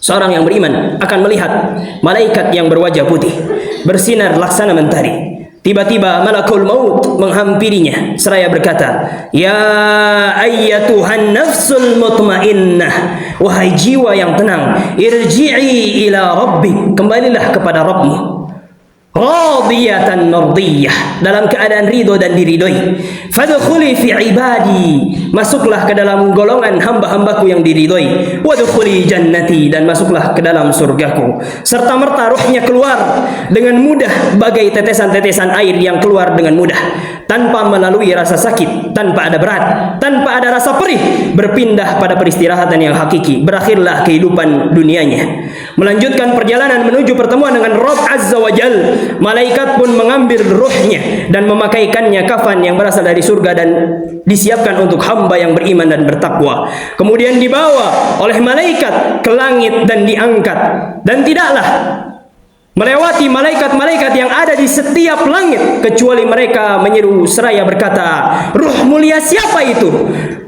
Seorang yang beriman akan melihat malaikat yang berwajah putih, bersinar laksana mentari. Tiba-tiba malakul maut menghampirinya seraya berkata, "Ya ayyatuhan nafsul mutmainnah, wahai jiwa yang tenang, irji'i ila rabbik, kembalilah kepada Rabbmu. Radiyatan mardiyah, dalam keadaan ridho dan diridhoi. Fadkhuli fi ibadi, masuklah ke dalam golongan hamba-hambaku yang diridhoi. Wadkhuli jannati, dan masuklah ke dalam surgaku." Serta merta ruhnya keluar dengan mudah bagai tetesan-tetesan air yang keluar dengan mudah, tanpa melalui rasa sakit, tanpa ada berat, tanpa ada rasa perih, berpindah pada peristirahatan yang hakiki. Berakhirlah kehidupan dunianya, melanjutkan perjalanan menuju pertemuan dengan Rabb Azza wa Jal. Malaikat pun mengambil ruhnya dan memakaikannya kafan yang berasal dari surga dan disiapkan untuk hamba yang beriman dan bertakwa. Kemudian dibawa oleh malaikat ke langit dan diangkat, dan tidaklah melewati malaikat-malaikat yang ada di setiap langit kecuali mereka menyeru seraya berkata, "Ruh mulia siapa itu?"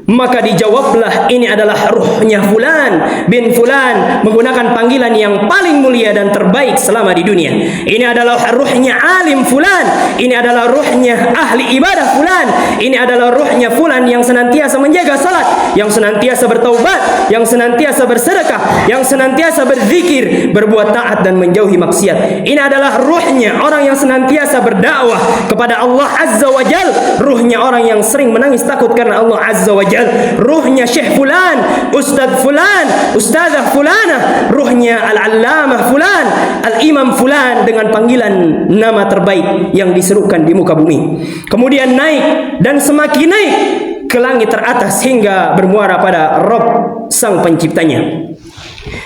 Maka dijawablah, "Ini adalah ruhnya Fulan bin Fulan," menggunakan panggilan yang paling mulia dan terbaik selama di dunia. "Ini adalah ruhnya alim Fulan, ini adalah ruhnya ahli ibadah Fulan, ini adalah ruhnya Fulan yang senantiasa menjaga salat, yang senantiasa bertaubat, yang senantiasa bersedekah, yang senantiasa berzikir, berbuat taat dan menjauhi maksiat. Ini adalah ruhnya orang yang senantiasa berdakwah kepada Allah Azza wa Jal, ruhnya orang yang sering menangis takut karena Allah Azza wa Jal, ruhnya Syekh Fulan, Ustadz Fulan, Ustadzah Fulanah, ruhnya Al-Allamah Fulan, Al-Imam Fulan, dengan panggilan nama terbaik yang diserukan di muka bumi. Kemudian naik dan semakin naik ke langit teratas hingga bermuara pada Rabb sang penciptanya.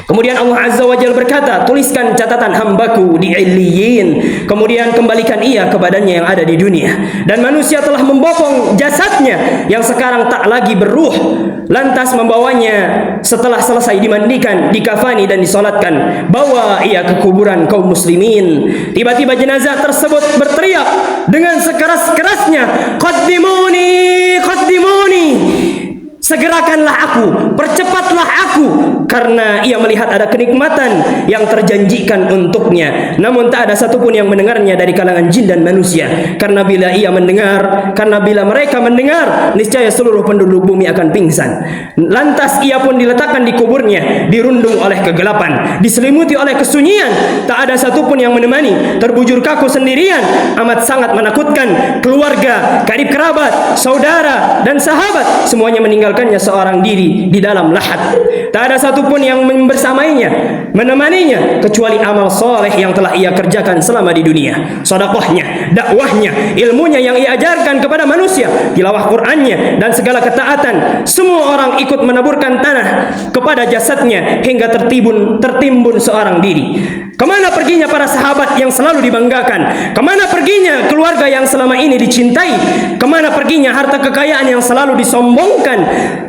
Kemudian Allah Azza wa Jalla berkata, "Tuliskan catatan hambaku di Illiyin." Kemudian kembalikan ia ke badannya yang ada di dunia. Dan manusia telah membopong jasadnya yang sekarang tak lagi berruh, lantas membawanya setelah selesai dimandikan, dikafani dan disolatkan, bawa ia ke kuburan kaum muslimin. Tiba-tiba jenazah tersebut berteriak dengan sekeras-kerasnya, "Qaddimuni, qaddimuni, segerakanlah aku, percepatlah aku," karena ia melihat ada kenikmatan yang terjanjikan untuknya. Namun tak ada satupun yang mendengarnya dari kalangan jin dan manusia. Karena bila mereka mendengar, niscaya seluruh penduduk bumi akan pingsan. Lantas ia pun diletakkan di kuburnya, dirundung oleh kegelapan, diselimuti oleh kesunyian. Tak ada satupun yang menemani, terbujur kaku sendirian. Amat sangat menakutkan. Keluarga, karib kerabat, saudara dan sahabat semuanya meninggalkannya seorang diri di dalam lahat. Tak ada satupun yang bersamainya, menemaninya, kecuali amal soleh yang telah ia kerjakan selama di dunia. Sedekahnya, dakwahnya, ilmunya yang ia ajarkan kepada manusia, tilawah Qur'annya dan segala ketaatan. Semua orang ikut menaburkan tanah kepada jasadnya hingga tertimbun seorang diri. Kemana perginya para sahabat yang selalu dibanggakan? Kemana perginya keluarga yang selama ini dicintai? Kemana perginya harta kekayaan yang selalu disombongkan?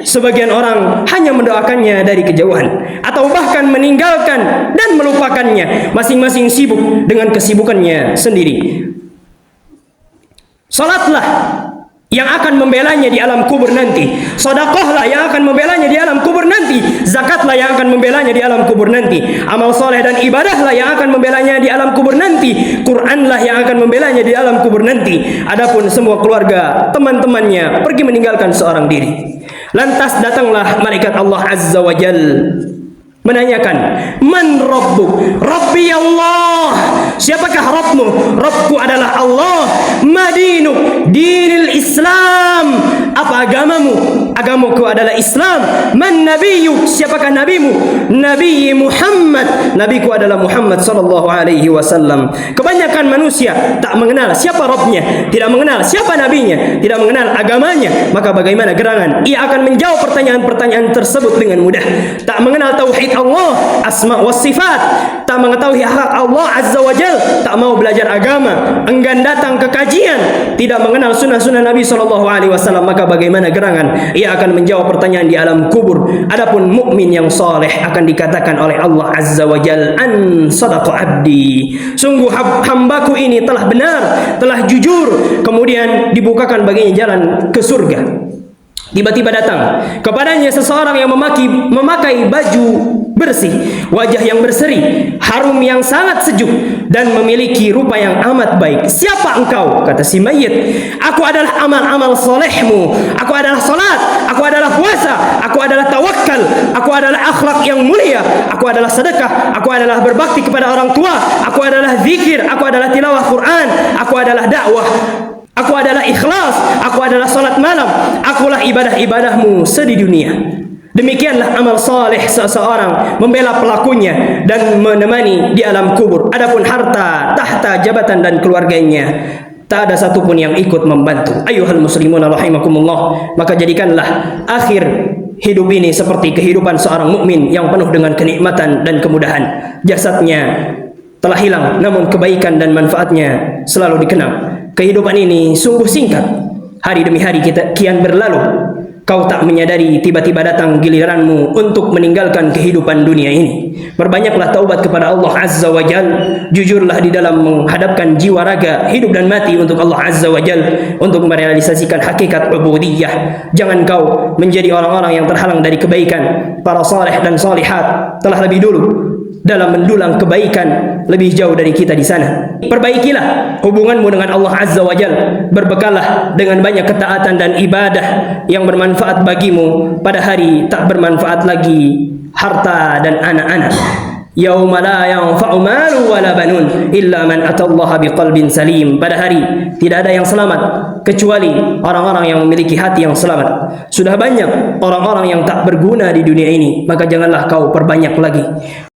Sebagian orang hanya mendoakannya dari kejauhan, atau bahkan meninggalkan dan melupakannya. Masing-masing sibuk dengan kesibukannya sendiri. Salatlah yang akan membelanya di alam kubur nanti. Sedekahlah yang akan membelanya di alam kubur nanti. Zakatlah yang akan membelanya di alam kubur nanti. Amal soleh dan ibadahlah yang akan membelanya di alam kubur nanti. Quranlah yang akan membelanya di alam kubur nanti. Adapun semua keluarga, teman-temannya pergi meninggalkan seorang diri. Lantas datanglah malaikat Allah Azza wa Jal menanyakan, "Man rabbuk?" "Rabbi Allah." "Siapakah Rabbmu?" "Rabbku adalah Allah." "Madinuk?" "Dinil Islam." "Apa agamamu?" "Agamaku adalah Islam." "Man nabiyuk?" "Siapakah nabimu?" "Nabi Muhammad." "Nabiku adalah Muhammad sallallahu alaihi wasallam." Kebanyakan manusia tak mengenal siapa Rabbnya, tidak mengenal siapa nabinya, tidak mengenal agamanya. Maka bagaimana gerangan ia akan menjawab pertanyaan-pertanyaan tersebut dengan mudah? Tak mengenal tauhid Allah, asma wa sifat, tak mengetahui hak Allah Azza wa Jal, tak mau belajar agama, enggan datang ke kajian, tidak mengenal sunnah-sunnah Nabi SAW, maka bagaimana gerangan ia akan menjawab pertanyaan di alam kubur? Adapun mukmin yang saleh akan dikatakan oleh Allah Azza wa Jal, "An sadaqa abdi." Sungguh hambaku ini telah benar, telah jujur. Kemudian dibukakan baginya jalan ke surga. Tiba-tiba datang kepadanya seseorang yang memakai baju bersih, wajah yang berseri, harum yang sangat sejuk, dan memiliki rupa yang amat baik. Siapa engkau? Kata si mayit. Aku adalah amal-amal solehmu. Aku adalah salat, aku adalah puasa, aku adalah tawakal, aku adalah akhlak yang mulia, aku adalah sedekah, aku adalah berbakti kepada orang tua, aku adalah zikir, aku adalah tilawah Quran, aku adalah dakwah, aku adalah ikhlas, aku adalah salat malam, akulah ibadah-ibadahmu di dunia. Demikianlah amal saleh seseorang membela pelakunya dan menemani di alam kubur. Adapun harta, tahta, jabatan dan keluarganya, tak ada satupun yang ikut membantu. Ayuhal muslimun rahimakumullah. Maka jadikanlah akhir hidup ini seperti kehidupan seorang mukmin yang penuh dengan kenikmatan dan kemudahan. Jasadnya telah hilang, namun kebaikan dan manfaatnya selalu dikenang. Kehidupan ini sungguh singkat. Hari demi hari kita kian berlalu. Kau tak menyadari tiba-tiba datang giliranmu untuk meninggalkan kehidupan dunia ini. Perbanyaklah taubat kepada Allah Azza wa Jal. Jujurlah di dalam menghadapkan jiwa raga, hidup dan mati untuk Allah Azza wa Jal, untuk merealisasikan hakikat ubudiyah. Jangan kau menjadi orang-orang yang terhalang dari kebaikan. Para saleh dan salihat telah lebih dulu dalam mendulang kebaikan lebih jauh dari kita di sana. Perbaikilah hubunganmu dengan Allah Azza wa Jal. Berbekallah dengan banyak ketaatan dan ibadah yang bermanfaat bagimu pada hari tak bermanfaat lagi harta dan anak-anak. Yauma la yanfa'u malu wala banun illa man atallaha biqalbin salim. Pada hari tidak ada yang selamat kecuali orang-orang yang memiliki hati yang selamat. Sudah banyak orang-orang yang tak berguna di dunia ini, maka janganlah kau perbanyak lagi.